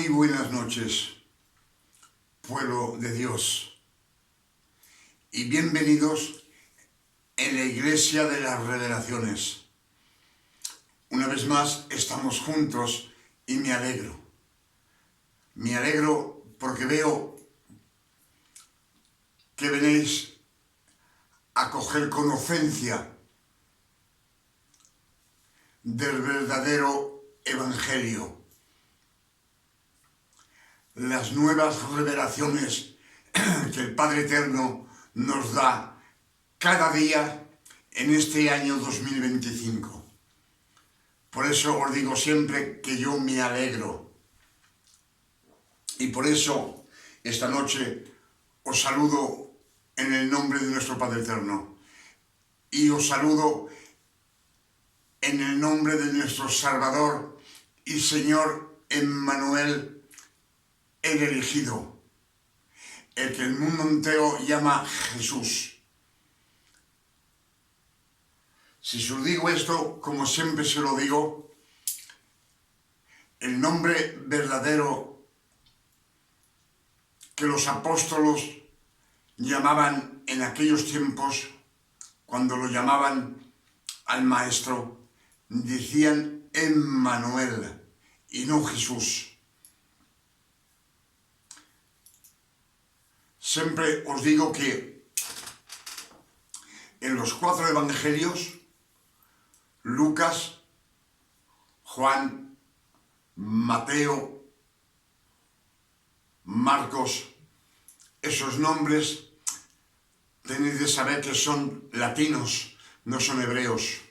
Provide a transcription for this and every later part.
Muy buenas noches, pueblo de Dios, y bienvenidos en la Iglesia de las Revelaciones. Una vez más estamos juntos y me alegro. Me alegro porque veo que venís a coger conocencia del verdadero Evangelio. Las nuevas revelaciones que el Padre Eterno nos da cada día en este año 2025. Por eso os digo siempre que yo me alegro. Y por eso esta noche os saludo en el nombre de nuestro Padre Eterno. Y os saludo en el nombre de nuestro Salvador y Señor Emmanuel, el elegido, el que el mundo entero llama Jesús. Si os digo esto, como siempre se lo digo, el nombre verdadero que los apóstolos llamaban en aquellos tiempos, cuando lo llamaban al Maestro, decían Emmanuel y no Jesús. Siempre os digo que en los 4 evangelios, Lucas, Juan, Mateo, Marcos, esos nombres tenéis de saber que son latinos, no son hebreos.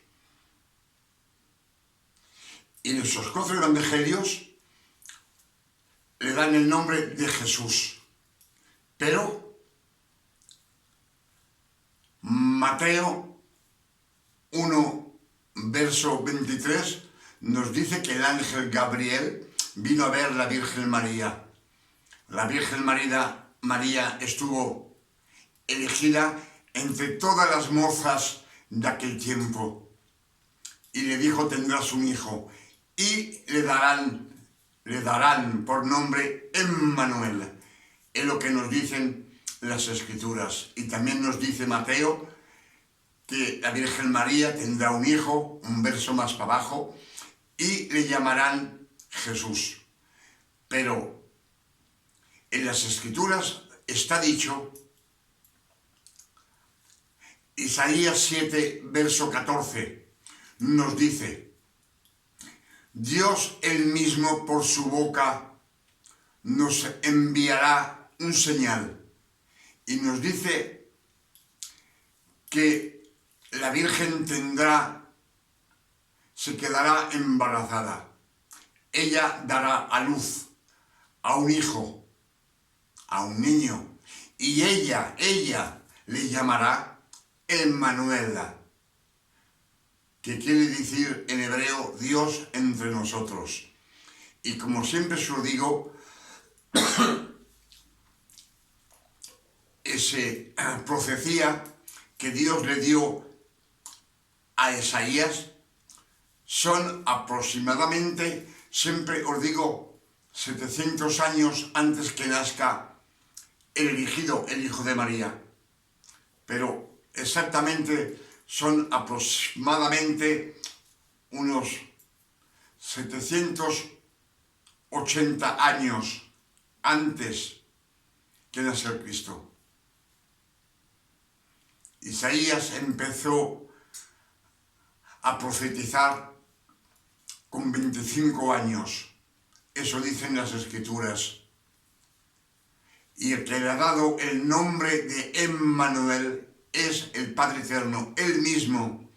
Y en esos 4 evangelios le dan el nombre de Jesús. Pero Mateo 1, verso 23, nos dice que el ángel Gabriel vino a ver a la Virgen María. La Virgen María estuvo elegida entre todas las mozas de aquel tiempo. Y le dijo, tendrás un hijo. Y le darán por nombre Emmanuel. Es lo que nos dicen las Escrituras. Y también nos dice Mateo que la Virgen María tendrá un hijo, un verso más para abajo, y le llamarán Jesús. Pero en las Escrituras está dicho, Isaías 7, verso 14, nos dice, Dios él mismo por su boca nos enviará un señal, y nos dice que la Virgen se quedará embarazada. Ella dará a luz a un hijo, a un niño, y ella le llamará Emmanuel, que quiere decir en hebreo Dios entre nosotros. Y como siempre os lo digo, esa profecía que Dios le dio a Isaías son aproximadamente, siempre os digo, 700 años antes que nazca el elegido, el Hijo de María. Pero exactamente son aproximadamente unos 780 años antes que nacer Cristo. Isaías empezó a profetizar con 25 años. Eso dicen las Escrituras. Y el que le ha dado el nombre de Emmanuel es el Padre Eterno, él mismo.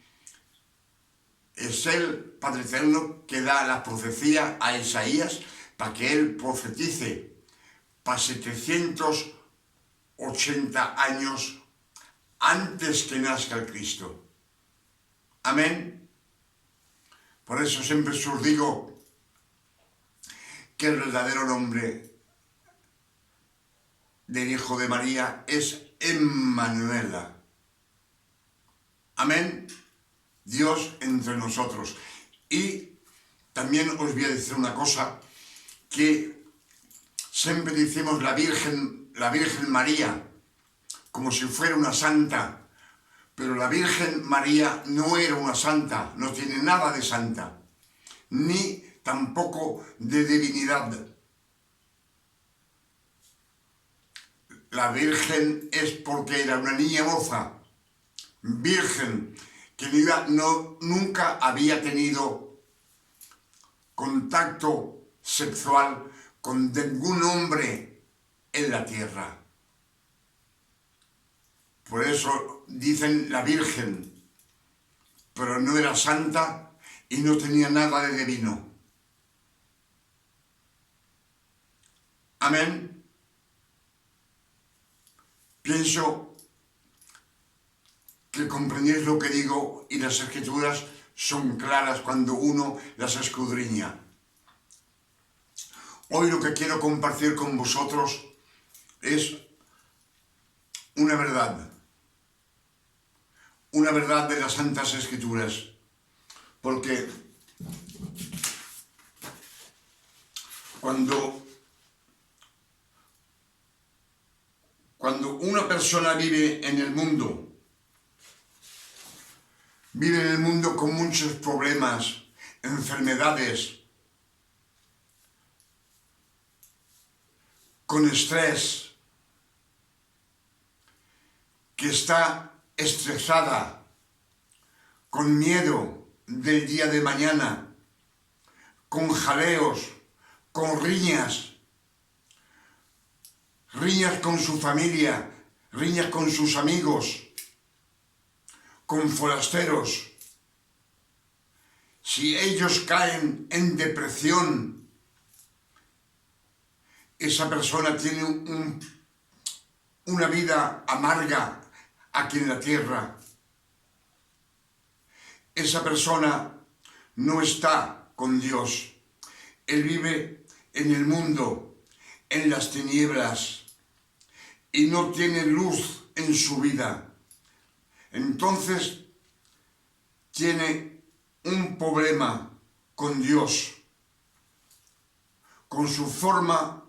Es el Padre Eterno que da la profecía a Isaías para que él profetice para 780 años antes que nazca el Cristo. Amén. Por eso siempre os digo que el verdadero nombre del Hijo de María es Emmanuel. Amén. Dios entre nosotros. Y también os voy a decir una cosa, que siempre decimos la Virgen María, como si fuera una santa, pero la Virgen María no era una santa, no tiene nada de santa, ni tampoco de divinidad. La Virgen es porque era una niña moza, virgen, que nunca había tenido contacto sexual con ningún hombre en la tierra. Por eso dicen la Virgen, pero no era santa y no tenía nada de divino. Amén. Pienso que comprendéis lo que digo y las Escrituras son claras cuando uno las escudriña. Hoy lo que quiero compartir con vosotros es una verdad de las Santas Escrituras, porque cuando una persona vive en el mundo con muchos problemas, enfermedades, con estrés, que está estresada, con miedo del día de mañana, con jaleos, con riñas con su familia, riñas con sus amigos, con forasteros. Si ellos caen en depresión, esa persona tiene una vida amarga aquí en la tierra. Esa persona no está con Dios. Él vive en el mundo, en las tinieblas, y no tiene luz en su vida. Entonces tiene un problema con Dios, con su forma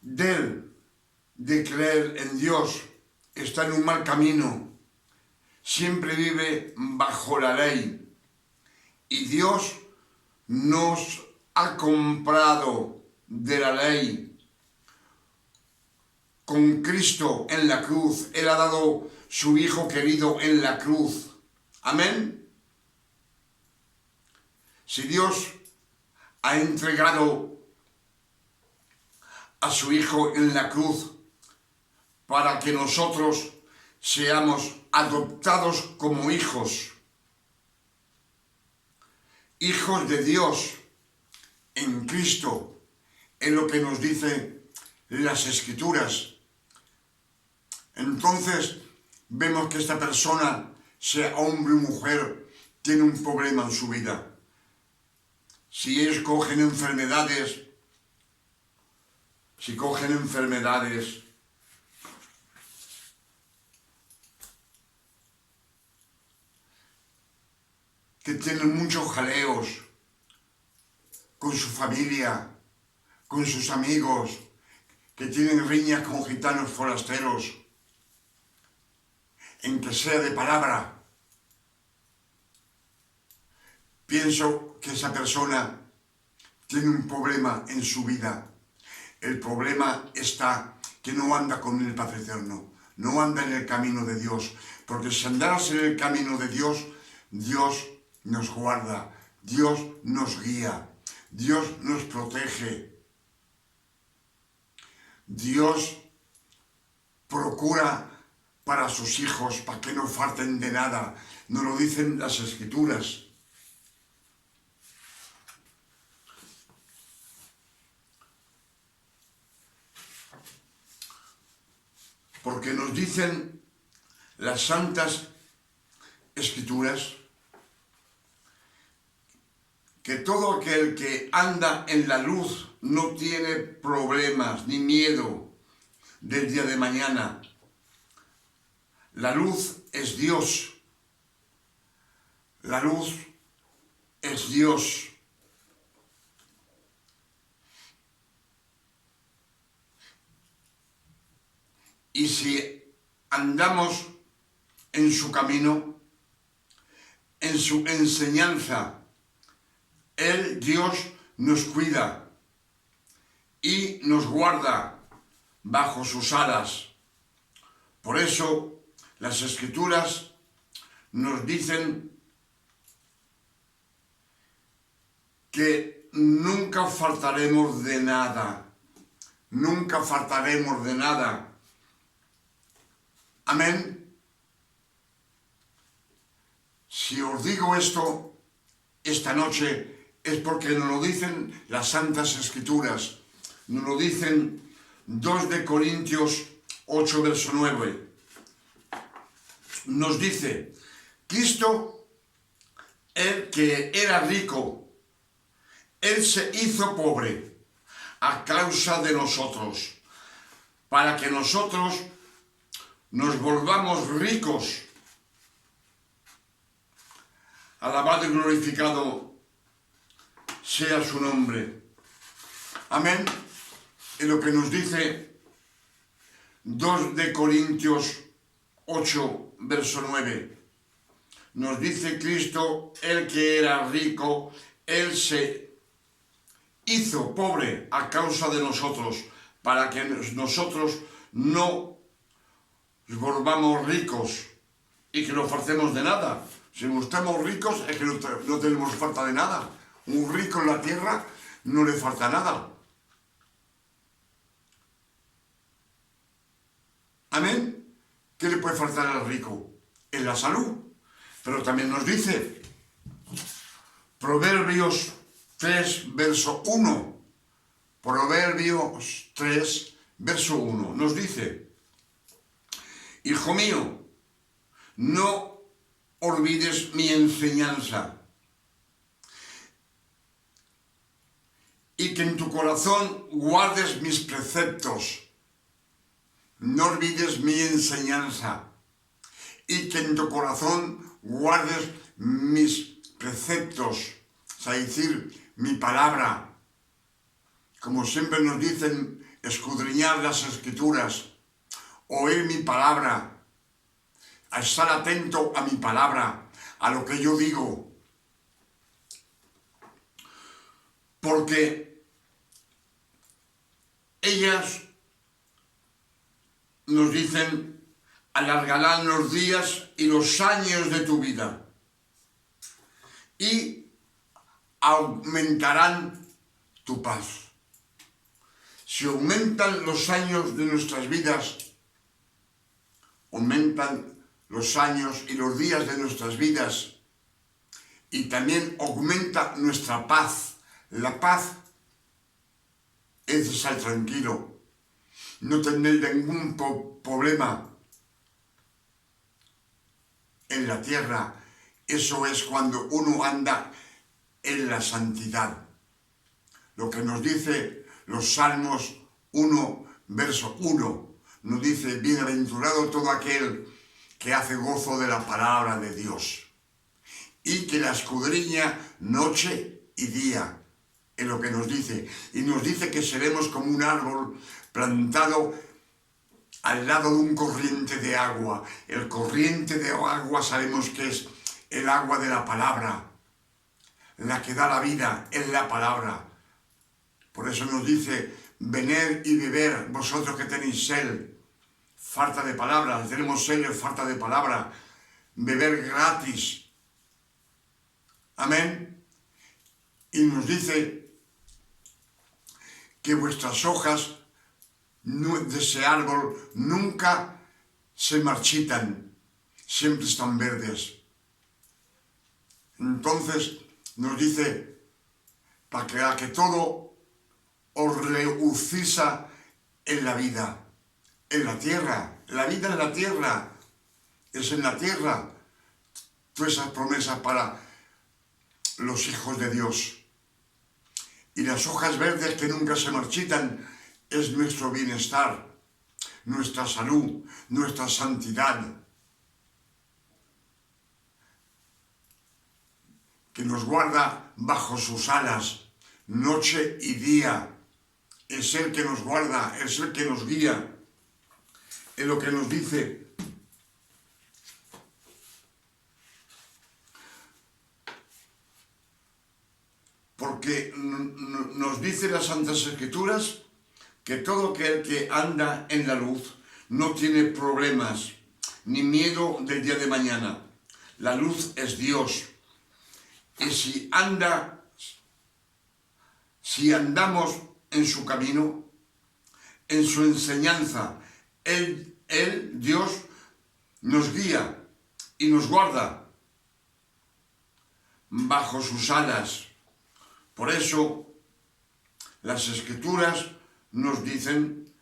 de creer en Dios. Está en un mal camino, siempre vive bajo la ley, y Dios nos ha comprado de la ley con Cristo en la cruz. Él ha dado su Hijo querido en la cruz. Amén. Si Dios ha entregado a su Hijo en la cruz para que nosotros seamos adoptados como hijos de Dios en Cristo, es lo que nos dice las Escrituras. Entonces vemos que esta persona, sea hombre o mujer, tiene un problema en su vida. Si ellos cogen enfermedades, que tienen muchos jaleos con su familia, con sus amigos, que tienen riñas con gitanos forasteros, en que sea de palabra, pienso que esa persona tiene un problema en su vida. El problema está que no anda con el Padre Eterno, no anda en el camino de Dios, porque si andaras en el camino de Dios, Dios nos guarda, Dios nos guía, Dios nos protege, Dios procura para sus hijos, para que no falten de nada. Nos lo dicen las Escrituras. Porque nos dicen las Santas Escrituras que todo aquel que anda en la luz no tiene problemas ni miedo del día de mañana. La luz es Dios. La luz es Dios. Y si andamos en su camino, en su enseñanza, Él, Dios, nos cuida y nos guarda bajo sus alas. Por eso las Escrituras nos dicen que nunca faltaremos de nada. Nunca faltaremos de nada. Amén. Si os digo esto esta noche es porque nos lo dicen las Santas Escrituras. Nos lo dicen 2 de Corintios 8, verso 9. Nos dice, Cristo, el que era rico, Él se hizo pobre a causa de nosotros, para que nosotros nos volvamos ricos. Alabado y glorificado sea su nombre. Amén. Y lo que nos dice 2 de Corintios 8, verso 9. Nos dice Cristo, el que era rico, Él se hizo pobre a causa de nosotros, para que nosotros no nos volvamos ricos y que no faltemos de nada. Si no estamos ricos es que no tenemos falta de nada. Un rico en la tierra no le falta nada. Amén. ¿Qué le puede faltar al rico? En la salud. Pero también nos dice Proverbios 3, verso 1. Proverbios 3, verso 1. Nos dice, hijo mío, no olvides mi enseñanza, y que en tu corazón guardes mis preceptos. No olvides mi enseñanza, y que en tu corazón guardes mis preceptos, es decir, mi palabra. Como siempre nos dicen, escudriñar las Escrituras, oír mi palabra, a estar atento a mi palabra, a lo que yo digo. Porque ellas nos dicen, alargarán los días y los años de tu vida y aumentarán tu paz. Si aumentan los años de nuestras vidas, aumentan los años y los días de nuestras vidas, y también aumenta nuestra paz. La paz es estar tranquilo, no tener ningún problema en la tierra. Eso es cuando uno anda en la santidad. Lo que nos dice los Salmos 1, verso 1, nos dice, bienaventurado todo aquel que hace gozo de la palabra de Dios y que la escudriña noche y día, es lo que nos dice. Y nos dice que seremos como un árbol plantado al lado de un corriente de agua. El corriente de agua sabemos que es el agua de la palabra, la que da la vida, es la palabra. Por eso nos dice, venid y beber, vosotros que tenéis sed, falta de palabra, tenemos sed, falta de palabra, beber gratis. Amén. Y nos dice que vuestras hojas de ese árbol nunca se marchitan, siempre están verdes. Entonces nos dice, para que todo os reucisa en la vida, en la tierra, la vida en la tierra, es en la tierra, todas esas promesas para los hijos de Dios. Y las hojas verdes que nunca se marchitan es nuestro bienestar, nuestra salud, nuestra santidad, que nos guarda bajo sus alas, noche y día. Es Él que nos guarda, es Él que nos guía. en lo que nos dice porque nos dice las Santas Escrituras que todo aquel que anda en la luz no tiene problemas ni miedo del día de mañana. La luz es Dios. Y si andamos en su camino, en su enseñanza, Dios nos guía y nos guarda bajo sus alas. Por eso las Escrituras nos dicen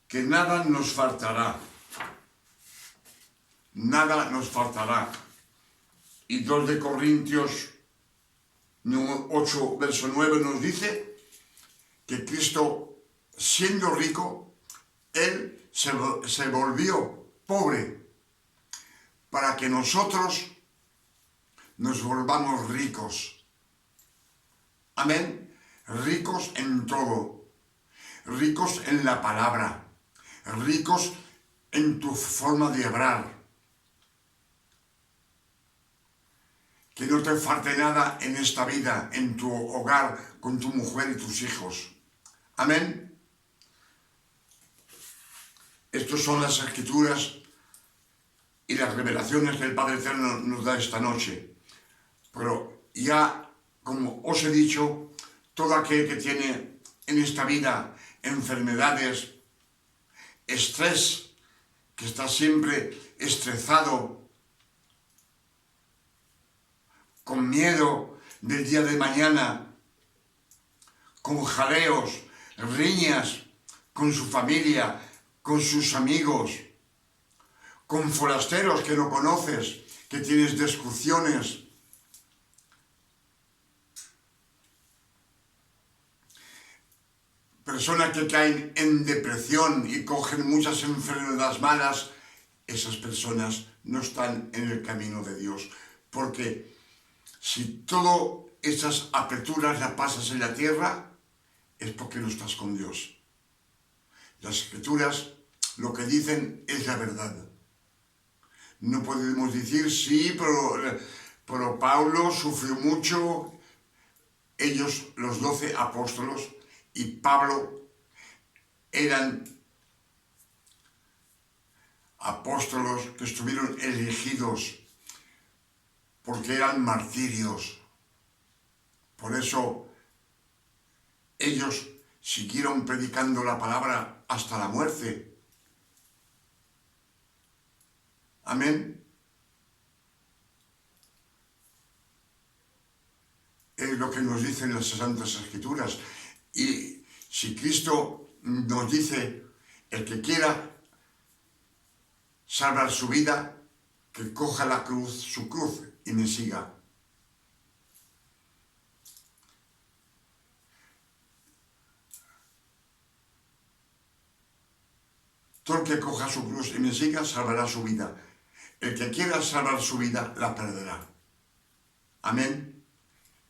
que nada nos faltará. Nada nos faltará. Y 2 de Corintios 8, verso 9 nos dice que Cristo, siendo rico, Él se volvió pobre para que nosotros nos volvamos ricos. Amén. Ricos en todo. Ricos en la palabra. Ricos en tu forma de obrar. Que no te falte nada en esta vida, en tu hogar, con tu mujer y tus hijos. Amén. Estas son las Escrituras y las revelaciones que el Padre Eterno nos da esta noche. Pero ya, como os he dicho, todo aquel que tiene en esta vida enfermedades, estrés, que está siempre estresado, con miedo del día de mañana, con jaleos, riñas con su familia, con sus amigos, con forasteros que no conoces, que tienes discusiones. Personas que caen en depresión y cogen muchas enfermedades malas, esas personas no están en el camino de Dios. Porque si todas esas aperturas las pasas en la tierra, es porque no estás con Dios. Las Escrituras lo que dicen es la verdad. No podemos decir, sí, pero Pablo sufrió mucho. Ellos, los 12 apóstolos, y Pablo eran apóstolos que estuvieron elegidos porque eran martirios. Por eso ellos siguieron predicando la palabra hasta la muerte. Amén. Es lo que nos dicen las Santas Escrituras. Y si Cristo nos dice, el que quiera salvar su vida, que coja la cruz, su cruz, y me siga. Todo el que coja su cruz y me siga, salvará su vida. El que quiera salvar su vida, la perderá. Amén.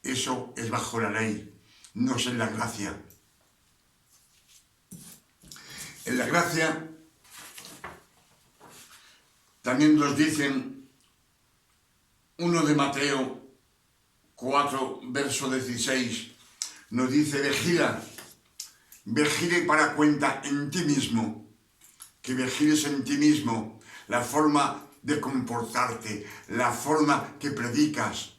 Eso es bajo la ley. No es en la gracia. En la gracia también nos dicen 1 de Mateo 4, verso 16, nos dice, vigila y para cuenta en ti mismo, que vigiles en ti mismo la forma de comportarte, la forma que predicas,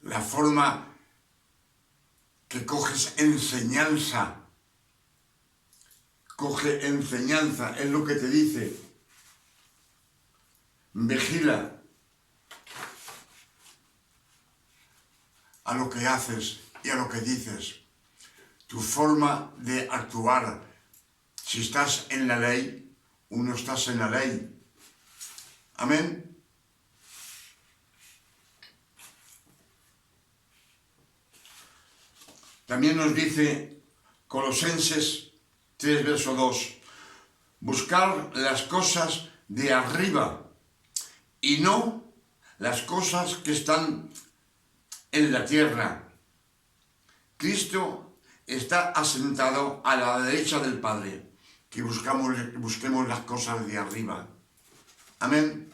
la forma que coges enseñanza. Coge enseñanza, es lo que te dice. Vigila a lo que haces y a lo que dices. Tu forma de actuar. Si estás en la ley, uno estás en la ley. Amén. También nos dice Colosenses 3, verso 2, buscar las cosas de arriba y no las cosas que están en la tierra. Cristo está asentado a la derecha del Padre, que busquemos las cosas de arriba. Amén.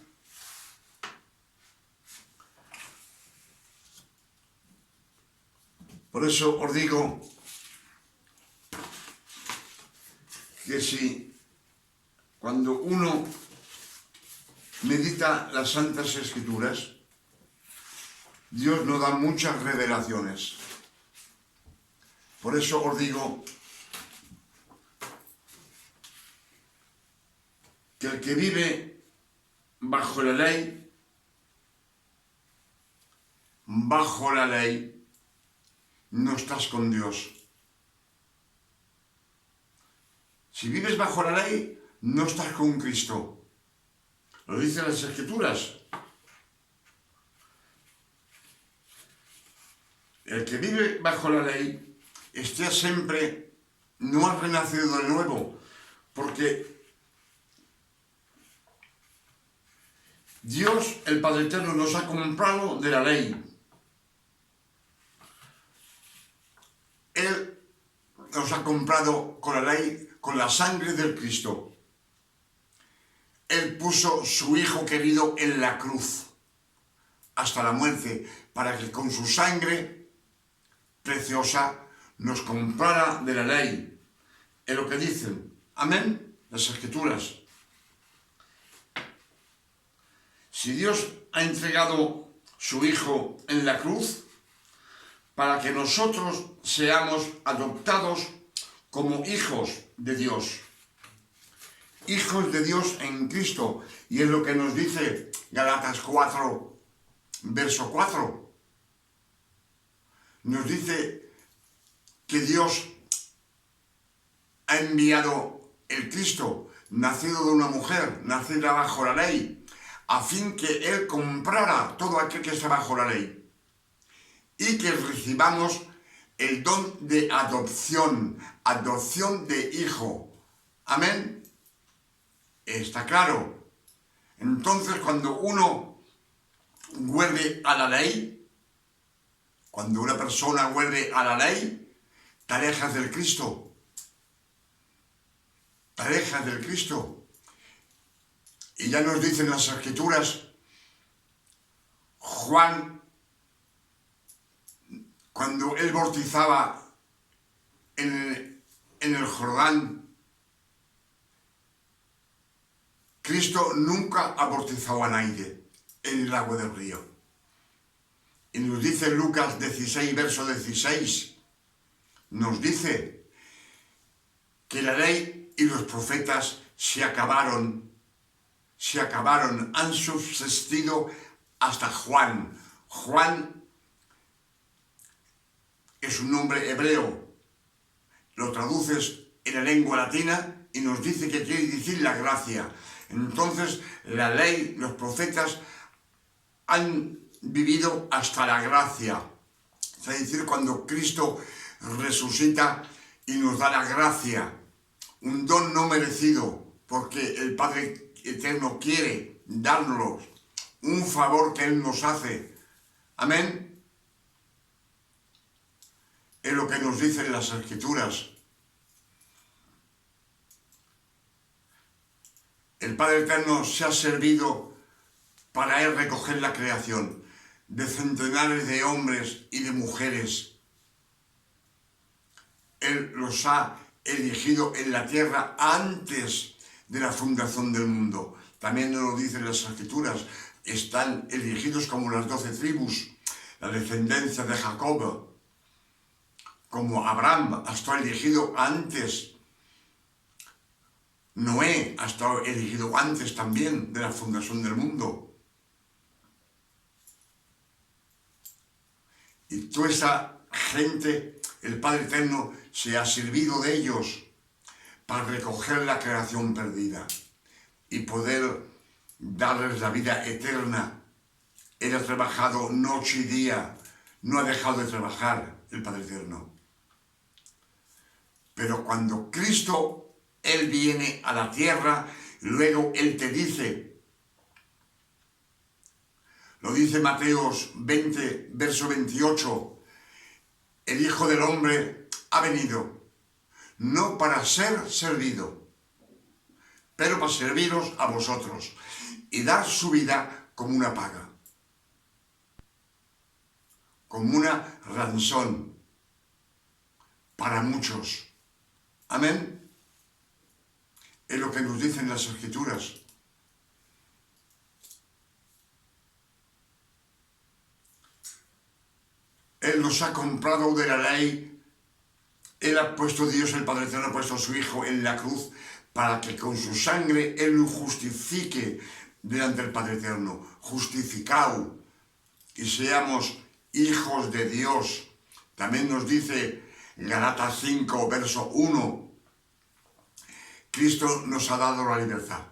Por eso os digo que si cuando uno medita las Santas Escrituras, Dios nos da muchas revelaciones. Por eso os digo que el que vive bajo la ley, no estás con Dios. Si vives bajo la ley, no estás con Cristo. Lo dicen las Escrituras. El que vive bajo la ley está siempre, no ha renacido de nuevo, porque Dios, el Padre Eterno, nos ha comprado de la ley. Él nos ha comprado con la ley, con la sangre del Cristo. Él puso su Hijo querido en la cruz hasta la muerte, para que con su sangre preciosa nos comprara de la ley. Es lo que dicen. Amén. Las Escrituras. Si Dios ha entregado su Hijo en la cruz, para que nosotros seamos adoptados como hijos de Dios. Hijos de Dios en Cristo. Y es lo que nos dice Gálatas 4, verso 4. Nos dice que Dios ha enviado el Cristo, nacido de una mujer, nacida bajo la ley, a fin que Él comprara todo aquel que está bajo la ley. Y que recibamos el don de adopción de hijo. Amén. Está claro. Entonces, cuando uno vuelve a la ley, cuando una persona vuelve a la ley, te alejas del Cristo. Te alejas del Cristo. Y ya nos dicen las Escrituras, Juan, cuando él bautizaba en el Jordán, Cristo nunca ha bautizado a nadie en el agua del río. Y nos dice Lucas 16, verso 16, nos dice que la ley y los profetas se acabaron, han subsistido hasta Juan. Juan es un nombre hebreo, lo traduces en la lengua latina y nos dice que quiere decir la gracia. Entonces, la ley, los profetas han vivido hasta la gracia. Es decir, cuando Cristo resucita y nos da la gracia, un don no merecido, porque el Padre Eterno quiere darnos un favor que Él nos hace. Amén. Es lo que nos dicen las Escrituras. El Padre Eterno se ha servido para Él recoger la creación de centenares de hombres y de mujeres. Él los ha elegido en la tierra antes de la fundación del mundo. También nos lo dicen las Escrituras. Están elegidos como las 12 tribus, la descendencia de Jacob. Como Abraham ha estado elegido antes, Noé ha estado elegido antes también de la fundación del mundo. Y toda esa gente, el Padre Eterno se ha servido de ellos para recoger la creación perdida y poder darles la vida eterna. Él ha trabajado noche y día, no ha dejado de trabajar el Padre Eterno. Pero cuando Cristo, Él viene a la tierra, luego Él te dice, lo dice Mateos 20, verso 28, el Hijo del Hombre ha venido, no para ser servido, pero para serviros a vosotros y dar su vida como una paga, como una ranzón para muchos. Amén. Es lo que nos dicen las Escrituras. Él nos ha comprado de la ley. Él ha puesto, Dios el Padre Eterno ha puesto a su Hijo en la cruz para que con su sangre Él nos justifique delante del Padre Eterno, justificado, y seamos hijos de Dios. También nos dice Gálatas 5, verso 1, Cristo nos ha dado la libertad.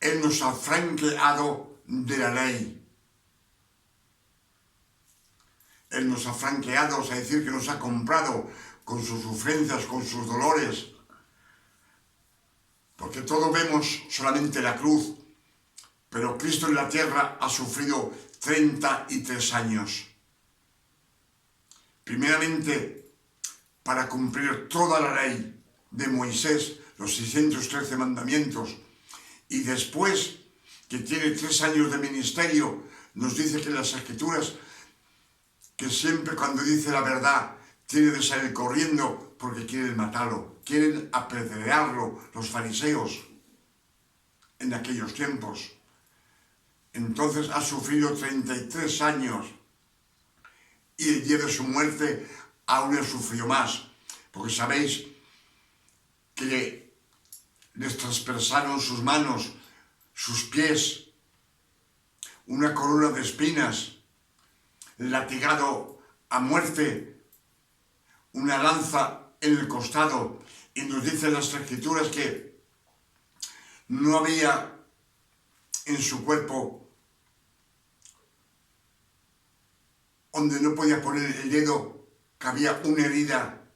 Él nos ha franqueado de la ley. Él nos ha franqueado, es decir, que nos ha comprado con sus sufrencias, con sus dolores. Porque todos vemos solamente la cruz, pero Cristo en la tierra ha sufrido 33 años. Primeramente, para cumplir toda la ley de Moisés, los 613 mandamientos, y después, que tiene 3 años de ministerio, nos dice que en las Escrituras, que siempre cuando dice la verdad, tiene de salir corriendo porque quieren matarlo, quieren apedrearlo los fariseos en aquellos tiempos. Entonces ha sufrido 33 años y el día de su muerte aún sufrió más, porque sabéis que les traspersaron sus manos, sus pies, una corona de espinas, latigado a muerte, una lanza en el costado, y nos dicen las Escrituras que no había en su cuerpo donde no podía poner el dedo, que había una herida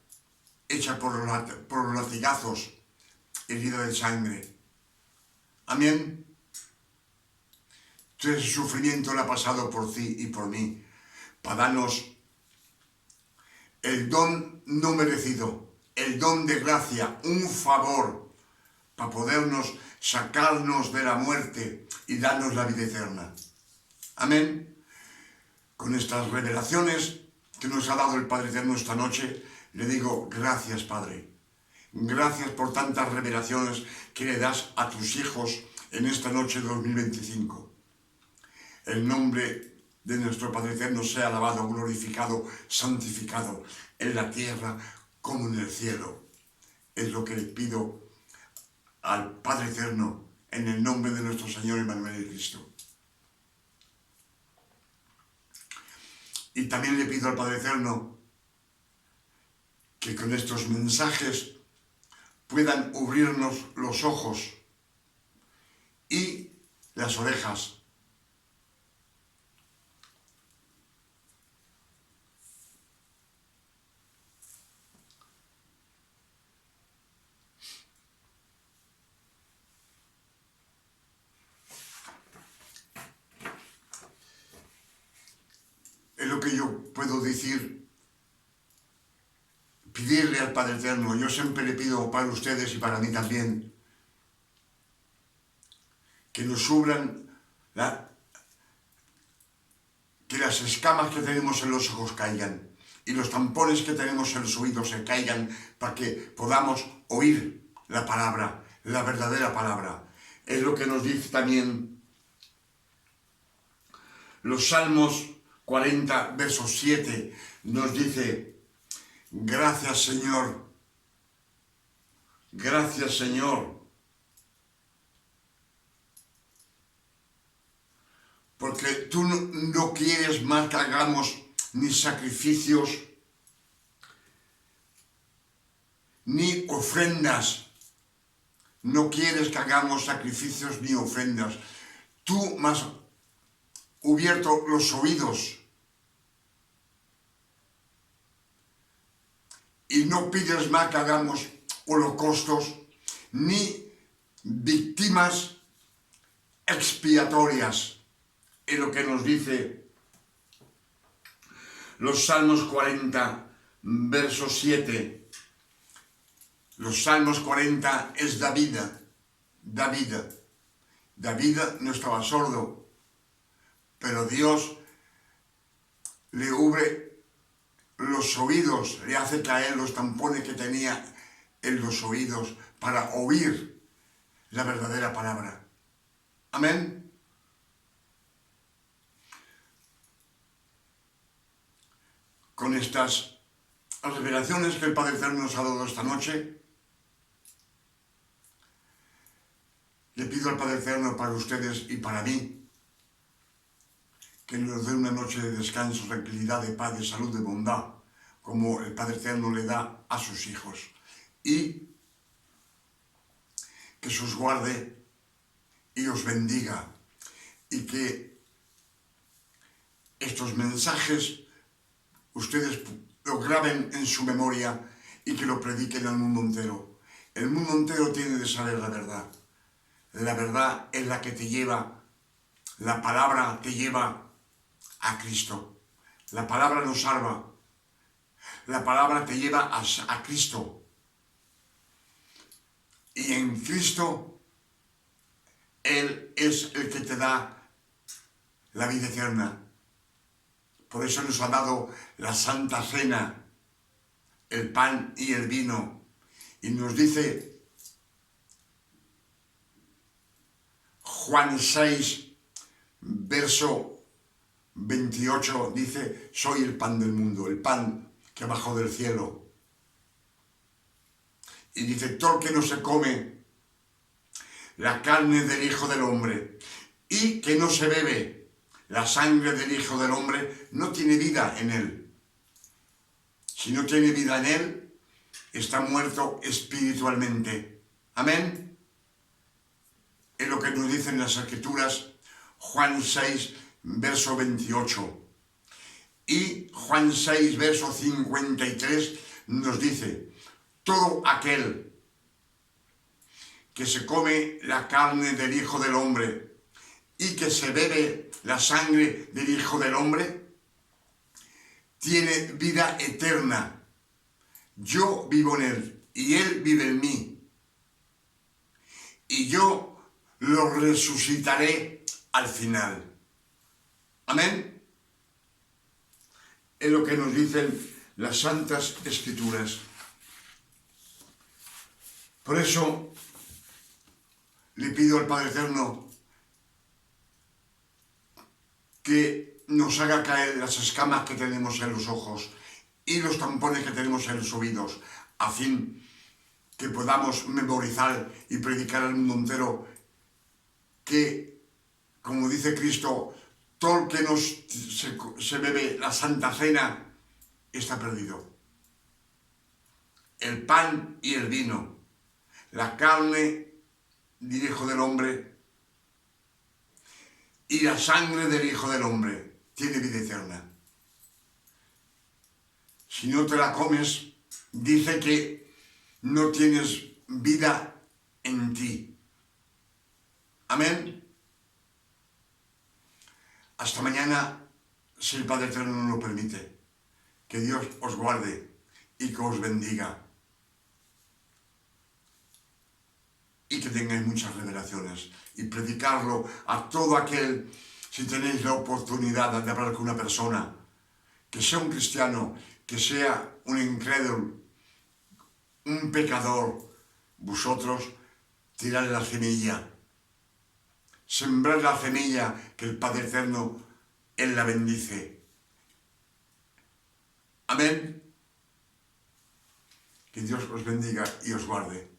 hecha por los latigazos, herida de sangre. Amén. Todo ese sufrimiento le ha pasado por ti y por mí, para darnos el don no merecido, el don de gracia, un favor, para podernos sacarnos de la muerte y darnos la vida eterna. Amén. Con estas revelaciones que nos ha dado el Padre Eterno esta noche, le digo gracias, Padre. Gracias por tantas revelaciones que le das a tus hijos en esta noche de 2025. El nombre de nuestro Padre Eterno sea alabado, glorificado, santificado en la tierra como en el cielo. Es lo que le pido al Padre Eterno en el nombre de nuestro Señor Emmanuel Cristo. Y también le pido al Padre Eterno que con estos mensajes puedan abrirnos los ojos y las orejas. Es lo que yo puedo decir, pedirle al Padre Eterno. Yo siempre le pido para ustedes y para mí también, que nos subran, que las escamas que tenemos en los ojos caigan y los tampones que tenemos en los oídos se caigan, para que podamos oír la palabra, la verdadera palabra. Es lo que nos dice también los Salmos 40, verso 7, nos dice: gracias, Señor, gracias, Señor, porque tú no quieres más que hagamos ni sacrificios, ni ofrendas. No quieres que hagamos sacrificios ni ofrendas. Tú me has abierto los oídos y no pides más que hagamos holocaustos ni víctimas expiatorias. Es lo que nos dice los Salmos 40, verso 7. Los Salmos 40 es David. David no estaba sordo, pero Dios le abre los oídos, le hace caer los tampones que tenía en los oídos para oír la verdadera palabra. Amén. Con estas revelaciones que el Padre Eterno nos ha dado esta noche, le pido al Padre Eterno para ustedes y para mí que nos dé una noche de descanso, tranquilidad, de paz, de salud, de bondad, como el Padre Eterno le da a sus hijos. Y que se os guarde y os bendiga. Y que estos mensajes ustedes lo graben en su memoria y que lo prediquen al mundo entero. El mundo entero tiene de saber la verdad. La verdad es la que te lleva, la palabra te lleva a Cristo. La palabra nos salva. La palabra te lleva a Cristo. Y en Cristo, Él es el que te da la vida eterna. Por eso nos ha dado la Santa Cena, el pan y el vino. Y nos dice Juan 6, verso 28, dice: soy el pan del mundo, el pan que bajó del cielo. Y dice: todo el que no se come la carne del Hijo del Hombre y que no se bebe la sangre del Hijo del Hombre, no tiene vida en él. Si no tiene vida en él, está muerto espiritualmente. Amén. Es lo que nos dicen las Escrituras, Juan 6, verso 28. Y Juan 6, verso 53 nos dice: todo aquel que se come la carne del Hijo del Hombre y que se bebe la sangre del Hijo del Hombre, tiene vida eterna. Yo vivo en él y él vive en mí. Y yo lo resucitaré al final. Amén. Es lo que nos dicen las Santas Escrituras. Por eso le pido al Padre Eterno que nos haga caer las escamas que tenemos en los ojos y los tampones que tenemos en los oídos, a fin que podamos memorizar y predicar al mundo entero que, como dice Cristo, todo el que se bebe la Santa Cena está perdido. El pan y el vino, la carne del Hijo del Hombre y la sangre del Hijo del Hombre tiene vida eterna. Si no te la comes, dice que no tienes vida en ti. Amén. Hasta mañana, si el Padre Eterno nos lo permite. Que Dios os guarde y que os bendiga. Y que tengáis muchas revelaciones. Y predicarlo a todo aquel, si tenéis la oportunidad de hablar con una persona, que sea un cristiano, que sea un incrédulo, un pecador, vosotros tirad la semilla. Sembrar la semilla que el Padre Eterno, Él la bendice. Amén. Que Dios os bendiga y os guarde.